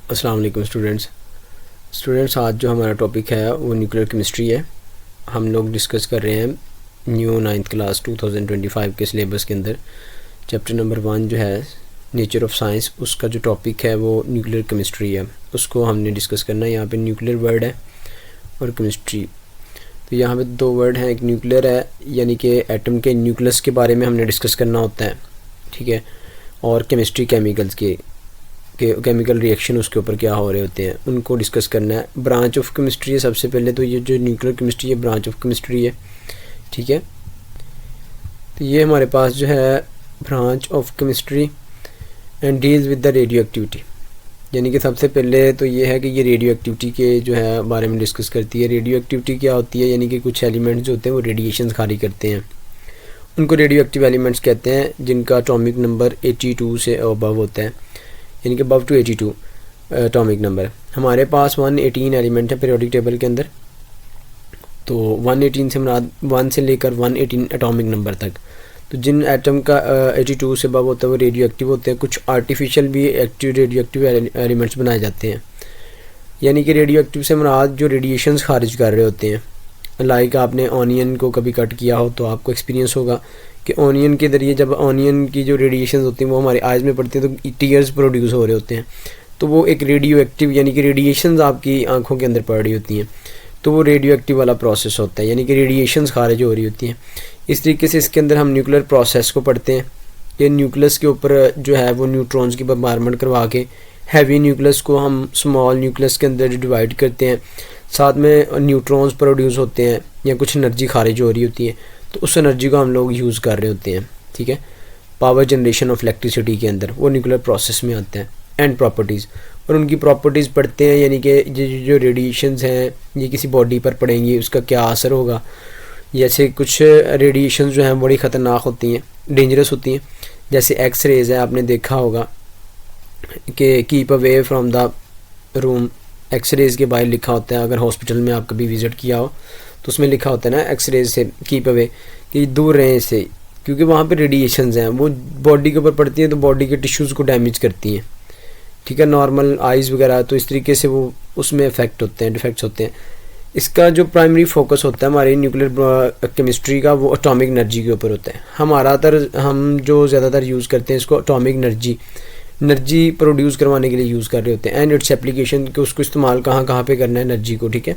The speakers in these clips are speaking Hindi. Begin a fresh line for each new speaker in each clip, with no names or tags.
अस्सलाम वालेकुम स्टूडेंट्स आज जो हमारा टॉपिक है वो न्यूक्लियर केमिस्ट्री है। हम लोग डिस्कस कर रहे हैं न्यू 9th क्लास 2025 के सिलेबस के अंदर चैप्टर नंबर 1 जो है नेचर ऑफ साइंस, उसका जो टॉपिक है वो न्यूक्लियर केमिस्ट्री है। उसको हमने डिस्कस करना है। यहाँ पे न्यूक्लियर वर्ड है और केमिस्ट्री। तो यहाँ पे दो वर्ड हैं, एक न्यूक्लियर है यानी कि एटम के न्यूक्लियस के बारे में हमने डिस्कस करना होता है, ठीक है, और केमिस्ट्री केमिकल्स के केमिकल रिएक्शन उसके ऊपर क्या हो रहे होते हैं उनको डिस्कस करना है। ब्रांच ऑफ केमिस्ट्री है सबसे पहले, तो ये जो न्यूक्लियर केमिस्ट्री है ब्रांच ऑफ केमिस्ट्री है, ठीक है। तो ये हमारे पास जो है branch of chemistry and deals with the radio activity, यानी कि सबसे पहले तो ये है कि ये रेडियो एक्टिविटी के जो है बारे में डिस्कस करती है। रेडियो एक्टिविटी क्या होती है, यानी कि कुछ एलिमेंट्स जो होते हैं वो रेडिएशन खारिज करते हैं, उनको रेडियो एक्टिव एलिमेंट्स कहते हैं, जिनका एटॉमिक नंबर 82 से अबव होता है, यानी कि अबव टू 82 एटॉमिक नंबर। हमारे पास 118 एलिमेंट है पीरियोडिक टेबल के अंदर। तो 118 से मुराद 1 से लेकर 118 एटॉमिक नंबर तक। तो जिन एटम का 82 से अबव होता है वो रेडियो एक्टिव होते हैं। कुछ आर्टिफिशियल भी एक्टिव रेडियो एक्टिव एलिमेंट्स बनाए जाते हैं, यानी कि रेडियो एक्टिव से मुराद जो रेडिएशंस खारिज कर रहे होते हैं। लाइक आपने ऑनियन को कभी कट किया हो तो आपको एक्सपीरियंस होगा कि ऑनियन के ज़रिए जब ऑनियन की जो रेडिएशन होती हैं वो हमारे आइज़ में पड़ती हैं तो टीयर्स प्रोड्यूस हो रहे होते हैं। तो वो एक रेडियो एक्टिव यानी कि रेडिएशंस आपकी आंखों के अंदर पड़ रही होती हैं, तो वो रेडियो एक्टिव वाला प्रोसेस होता है, यानी कि रेडिएशंस खारिज हो रही होती हैं। इस तरीके से इसके अंदर हम न्यूक्लियर प्रोसेस को पढ़ते हैं। ये न्यूक्लियस के ऊपर जो है वो न्यूट्रॉन्स की बम्बारमेंट करवा के हैवी न्यूक्लियस को हम स्मॉल न्यूक्लियस के अंदर डिवाइड करते हैं। साथ में न्यूट्रॉन्स प्रोड्यूस होते हैं या कुछ एनर्जी खारिज हो रही होती है, तो उस एनर्जी को हम लोग यूज़ कर रहे होते हैं, ठीक है। पावर जनरेशन ऑफ इलेक्ट्रिसिटी के अंदर वो न्यूक्लियर प्रोसेस में आता है। एंड प्रॉपर्टीज़, और उनकी प्रॉपर्टीज़ पढ़ते हैं, यानी कि जो रेडिएशंस हैं ये किसी बॉडी पर पड़ेंगी उसका क्या असर होगा। जैसे कुछ रेडिएशंस जो हैं बड़ी ख़तरनाक होती हैं, डेंजरस होती हैं, जैसे एक्स रेज़ है, आपने देखा होगा कि keep away from the room. X rays के बाहर लिखा होता है, अगर हॉस्पिटल में आप कभी विज़िट किया हो तो उसमें लिखा होता है ना एक्स रेज से कीप अवे, कि दूर रहें इससे, क्योंकि वहाँ पे रेडिएशंस हैं वो बॉडी के ऊपर पड़ती हैं तो बॉडी के टिश्यूज़ को डैमेज करती हैं, ठीक है। नॉर्मल आइज़ वगैरह तो इस तरीके से वो उसमें इफेक्ट होते हैं, डिफेक्ट्स होते हैं। इसका जो प्राइमरी फोकस होता है हमारी न्यूक्लियर केमिस्ट्री का वो एटॉमिक एनर्जी के ऊपर होता है। हम जो ज़्यादातर यूज़ करते हैं इसको एटॉमिक एनर्जी प्रोड्यूस करवाने के लिए यूज़ कर रहे होते हैं। एंड इट्स एप्लीकेशन, कि उसको इस्तेमाल कहाँ पे करना है एनर्जी को, ठीक है।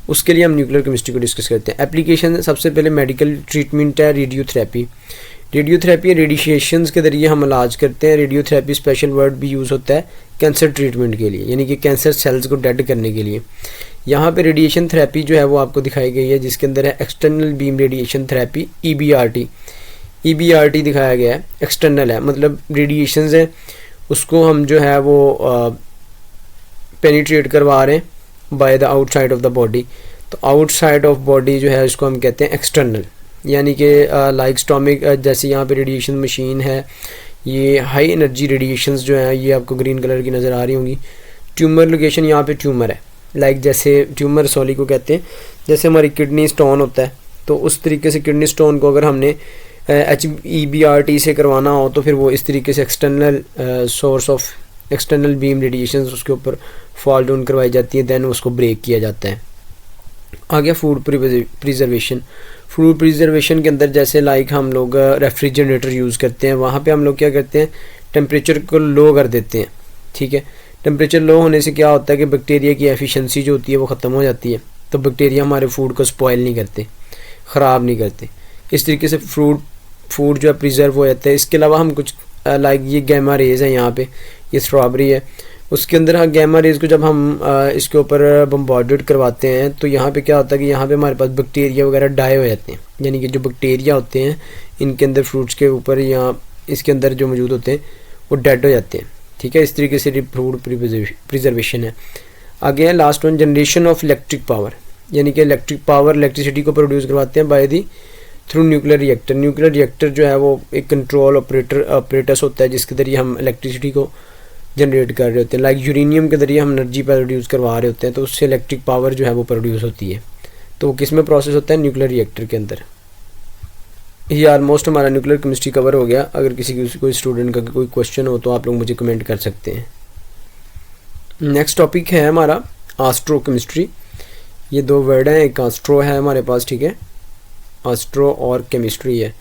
उसके लिए हम न्यूक्लियर केमिस्ट्री को डिस्कस करते हैं। एप्लीकेशन सबसे पहले मेडिकल ट्रीटमेंट है, रेडियोथेरेपी रेडिएशंस के ज़रिए हम इलाज करते हैं। रेडियोथेरेपी स्पेशल वर्ड भी यूज़ होता है कैंसर ट्रीटमेंट के लिए, यानी कि कैंसर सेल्स को डेड करने के लिए। यहाँ पे रेडिएशन थेरेपी जो है वो आपको दिखाई गई है, जिसके अंदर है external beam radiation therapy, EBRT दिखाया गया है। एक्सटर्नल है मतलब रेडिएशंस है उसको हम जो है वो पेनिट्रेट करवा रहे हैं by the outside of the body. तो आउटसाइड ऑफ बॉडी जो है इसको हम कहते हैं एक्सटर्नल, यानी कि लाइक स्टोमिक, जैसे यहाँ पे रेडिएशन मशीन है, ये हाई एनर्जी रेडिएशंस जो है ये आपको ग्रीन कलर की नज़र आ रही होंगी। ट्यूमर लोकेशन, यहाँ पे ट्यूमर है, लाइक जैसे ट्यूमर सॉली को कहते हैं, जैसे हमारी किडनी स्टोन होता है तो उस तरीके से किडनी स्टोन को अगर हमने EBRT से करवाना हो तो फिर वो इस तरीके से external source of external beam radiations उसके ऊपर फॉल डाउन करवाई जाती है, देन उसको ब्रेक किया जाता है। आ गया फूड प्रिजर्वेशन के अंदर, जैसे लाइक हम लोग रेफ्रिजरेटर यूज़ करते हैं, वहाँ पे हम लोग क्या करते हैं टेम्परेचर को लो कर देते हैं, ठीक है। टेम्परेचर लो होने से क्या होता है कि बैक्टीरिया की एफिशिएंसी जो होती है वो ख़त्म हो जाती है, तो बैक्टीरिया हमारे फूड को स्पॉइल नहीं करते, ख़राब नहीं करते। इस तरीके से फूड जो है प्रिजर्व हो जाता है। इसके अलावा हम कुछ लाइक ये गैमा रेज़ है, यहाँ पे ये स्ट्रॉबेरी है, उसके अंदर हाँ गैमा रेज़ को जब हम इसके ऊपर बम्बार्डेड करवाते हैं तो यहाँ पे क्या होता है कि यहाँ पे हमारे पास बैक्टीरिया वगैरह डाई हो जाते हैं, यानी कि जो बैक्टीरिया होते हैं इनके अंदर फ्रूट्स के ऊपर या इसके अंदर जो मौजूद होते हैं वो डेड हो जाते हैं, ठीक है। इस तरीके से फूड प्रिजर्वेशन है। आगे है last one, generation of electric power, यानी कि इलेक्ट्रिसिटी को प्रोड्यूस करवाते हैं by the through nuclear reactor जो है वो एक कंट्रोल ऑपरेटस होता है जिसके ज़रिए हम इलेक्ट्रिसिटी को जनरेट कर रहे होते हैं। लाइक यूरेनियम के ज़रिए हम एनर्जी प्रोड्यूस करवा रहे होते हैं, तो उससे इलेक्ट्रिक पावर जो है वो प्रोड्यूस होती है। तो वो किस में प्रोसेस होता है, न्यूक्लियर रिएक्टर के अंदर। ये ऑलमोस्ट हमारा न्यूक्लियर केमिस्ट्री कवर हो गया। अगर कोई स्टूडेंट का कोई क्वेश्चन हो तो आप लोग मुझे कमेंट कर सकते हैं। नेक्स्ट टॉपिक है हमारा एस्ट्रो केमिस्ट्री। ये दो वर्ड हैं, एक एस्ट्रो है हमारे पास, ठीक है, एस्ट्रो और केमिस्ट्री है।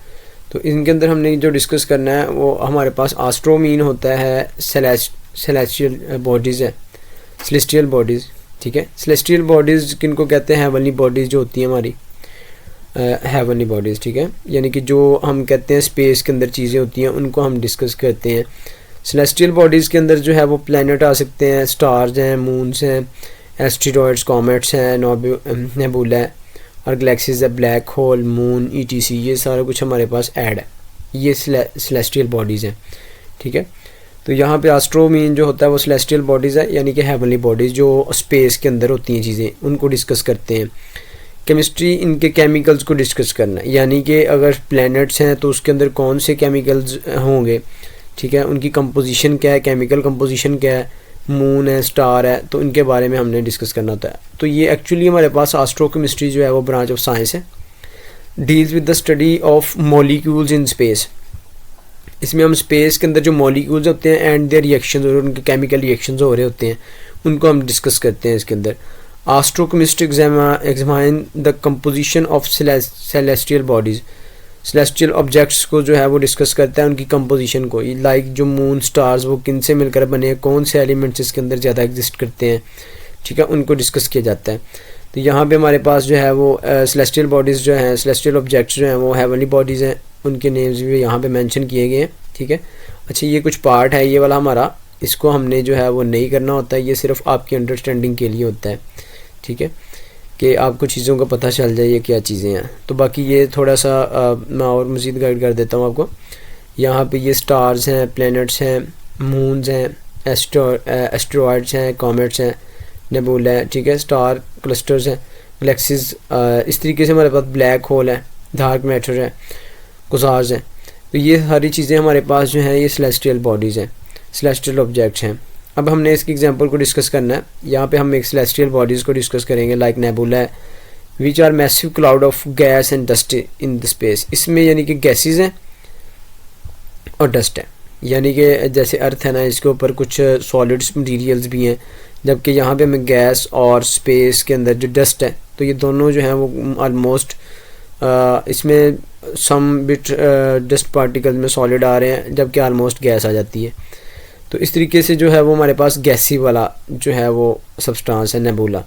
तो इनके अंदर हमने जो डिस्कस करना है वो हमारे पास एस्ट्रो मीन होता है सेलेस्टियल बॉडीज़ है, सेलेस्टियल बॉडीज़, ठीक है। सेलेस्टियल बॉडीज़ किनको कहते हैं? हेवनली बॉडीज़ जो होती हैं हमारी, हेवनली बॉडीज़, ठीक है, यानी कि जो हम कहते हैं स्पेस के अंदर चीज़ें होती हैं उनको हम डिस्कस करते हैं। सेलेस्टियल बॉडीज़ के अंदर जो है वो प्लैनेट आ सकते हैं, स्टार्स हैं, मून्स हैं, एस्टेरॉयड्स, कॉमेट्स हैं, नेबुला है और गैलेक्सीज है, ब्लैक होल, मून, ETC, ये सारा कुछ हमारे पास ऐड है, ये सेलेस्टियल बॉडीज़ हैं, ठीक है। तो यहाँ पे एस्ट्रो मीन जो होता है वो सेलेस्टियल बॉडीज़ है, यानी कि हेवनली बॉडीज़ जो स्पेस के अंदर होती हैं चीज़ें, उनको डिस्कस करते हैं। केमिस्ट्री इनके केमिकल्स को डिस्कस करना है, यानी कि अगर प्लैनेट्स हैं तो उसके अंदर कौन से केमिकल्स होंगे, ठीक है, उनकी कंपोजिशन क्या है, केमिकल कंपोजिशन क्या है, मून है, स्टार है, तो इनके बारे में हमने डिस्कस करना होता है। तो ये एक्चुअली हमारे पास एस्ट्रो केमिस्ट्री जो है वो ब्रांच ऑफ साइंस है, deals with the study of molecules in space. इसमें हम स्पेस के अंदर जो मॉलिक्यूल्स होते हैं एंड देयर रिएक्शंस और उनके केमिकल रिएक्शंस हो रहे होते हैं उनको हम डिस्कस करते हैं इसके अंदर। Astro chemistry examine the composition of celestial bodies, celestial objects को जो है वो डिस्कस करता है, उनकी कंपोजिशन को, लाइक जो मून, स्टार्स, वो किन से मिलकर बने हैं, कौन से एलिमेंट्स इसके अंदर ज़्यादा एग्जिस्ट करते हैं, ठीक है, उनको डिस्कस किया जाता है। तो यहाँ पे हमारे पास जो है वो सेलेस्टियल बॉडीज़ जो हैं, सेलेस्टियल ऑब्जेक्ट्स जो हैं वो हेवनली बॉडीज़ हैं, उनके नेम्स भी यहाँ पे मेंशन किए गए हैं, ठीक है। अच्छा, ये कुछ पार्ट है ये वाला हमारा, इसको हमने जो है वो नहीं करना होता है, ये सिर्फ आपकी अंडरस्टैंडिंग के लिए होता है, ठीक है, कि आपको चीज़ों का पता चल जाए ये क्या चीज़ें हैं। तो बाकी ये थोड़ा सा मैं और मज़ीद गाइड कर देता हूँ आपको। यहाँ पे ये स्टार्स हैं, प्लैनेट्स हैं, मून्स हैं, एस्टेरॉयड्स हैं, कॉमेट्स हैं, नेबुला है, ठीक है, स्टार क्लस्टर्स हैं, गैलेक्सीज, इस तरीके से हमारे पास ब्लैक होल है, डार्क मैटर है, क्वासार्स हैं। तो ये सारी चीज़ें हमारे पास जो हैं ये सेलेस्टियल बॉडीज़ हैं, सेलेस्टियल ऑब्जेक्ट्स हैं। अब हमने इसकी एग्जांपल को डिस्कस करना है। यहाँ पे हम एक सेलेस्टियल बॉडीज़ को डिस्कस करेंगे, लाइक नेबुला है, which are massive cloud of gas and dust in the space. इसमें यानी कि गैसेस हैं और डस्ट है, यानी कि जैसे अर्थ है ना, इसके ऊपर कुछ सॉलिड्स मटीरियल्स भी हैं, जबकि यहाँ पे हमें गैस और स्पेस के अंदर जो डस्ट है, तो ये दोनों जो हैं वो ऑलमोस्ट इसमें सम बिट डस्ट पार्टिकल में सॉलिड आ रहे हैं, जबकि ऑलमोस्ट गैस आ जाती है। तो इस तरीके से जो है वो हमारे पास गैसी वाला जो है वो सब्सटेंस है nebula.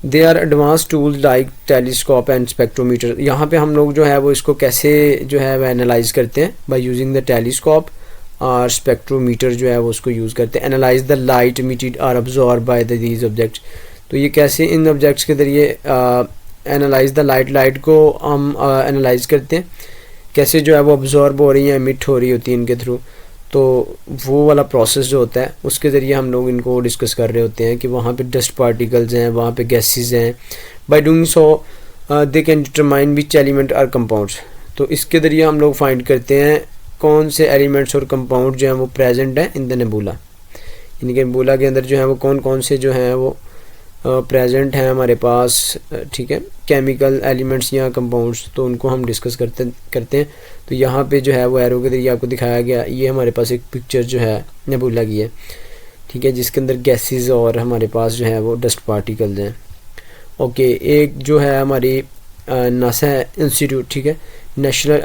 They are advance tools like telescope and spectrometer. यहाँ पे हम लोग जो है वो इसको कैसे जो है वो एनालाइज करते हैं, बाय यूजिंग द टेलीस्कोप और स्पेक्ट्रोमीटर जो है वो उसको यूज़ करते हैं। Analyse the light emitted or absorb by these objects. तो ये कैसे इन ऑब्जेक्ट्स के ज़रिए एनालाइज द लाइट को हम एनालाइज करते हैं, कैसे जो है वो अब्जॉर्ब हो रही है, एमिट हो रही होती है इनके थ्रू। तो वो वाला प्रोसेस जो होता है उसके ज़रिए हम लोग इनको डिस्कस कर रहे होते हैं कि वहाँ पे डस्ट पार्टिकल्स हैं, वहाँ पे गैसेस हैं। By doing so they can determine which element or compounds. तो इसके ज़रिए हम लोग फाइंड करते हैं कौन से एलिमेंट्स और कंपाउंड जो हैं वो प्रेजेंट हैं इन द नेबुला, यानी कि नेबुला के अंदर जो है वो कौन कौन से जो हैं वो प्रेजेंट हैं हमारे पास, ठीक है, केमिकल एलिमेंट्स या कंपाउंड्स, तो उनको हम डिस्कस करते हैं। तो यहाँ पे जो है वो एरो के जरिए आपको दिखाया गया, ये हमारे पास एक पिक्चर जो है नेबुला की है, ठीक है, जिसके अंदर गैसेस और हमारे पास जो है वो डस्ट पार्टिकल्स हैं। ओके, एक जो है हमारी नासा इंस्टीट्यूट, ठीक है, national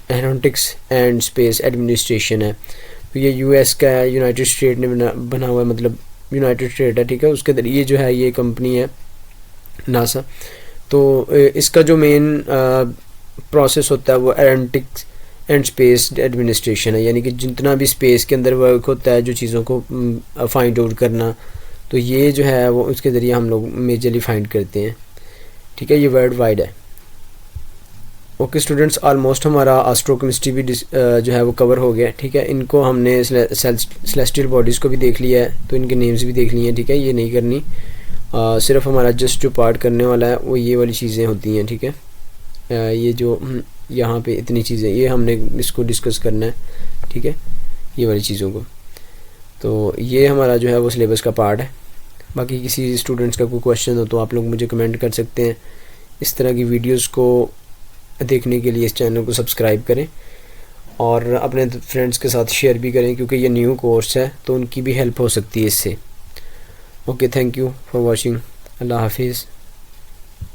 aeronautics and space administration है। तो ये US का है, यूनाइटेड स्टेट ने बना हुआ है, मतलब यूनाइटेड स्टेट है, ठीक है, उसके ये जो है ये कंपनी है नासा। तो इसका जो मेन प्रोसेस होता है वो एरोनॉटिक्स एंड स्पेस एडमिनिस्ट्रेशन है, यानी कि जितना भी स्पेस के अंदर वर्क होता है, जो चीज़ों को फाइंड आउट करना, तो ये जो है वो उसके ज़रिए हम लोग मेजरली फाइंड करते हैं, ठीक है, ये वर्ल्ड वाइड है। ओके स्टूडेंट्स, ऑलमोस्ट हमारा एस्ट्रोकेमिस्ट्री भी जो है वो कवर हो गया, ठीक है। इनको हमने सेलेस्टियल बॉडीज़ को भी देख लिया है, तो इनके नेम्स भी देख लिए हैं, ठीक है, ये नहीं करनी, सिर्फ हमारा जस्ट जो पार्ट करने वाला है वो ये वाली चीज़ें होती हैं, ठीक है। ये जो यहाँ पे इतनी चीज़ें, ये हमने इसको डिस्कस करना है, ठीक है, ये वाली चीज़ों को। तो ये हमारा जो है वो सिलेबस का पार्ट है। बाकी किसी स्टूडेंट्स का कोई क्वेश्चन हो तो आप लोग मुझे कमेंट कर सकते हैं। इस तरह की वीडियोस को देखने के लिए इस चैनल को सब्सक्राइब करें और अपने फ्रेंड्स के साथ शेयर भी करें, क्योंकि ये न्यू कोर्स है तो उनकी भी हेल्प हो सकती है इससे। Okay, thank you for watching. अल्लाह हाफिज़।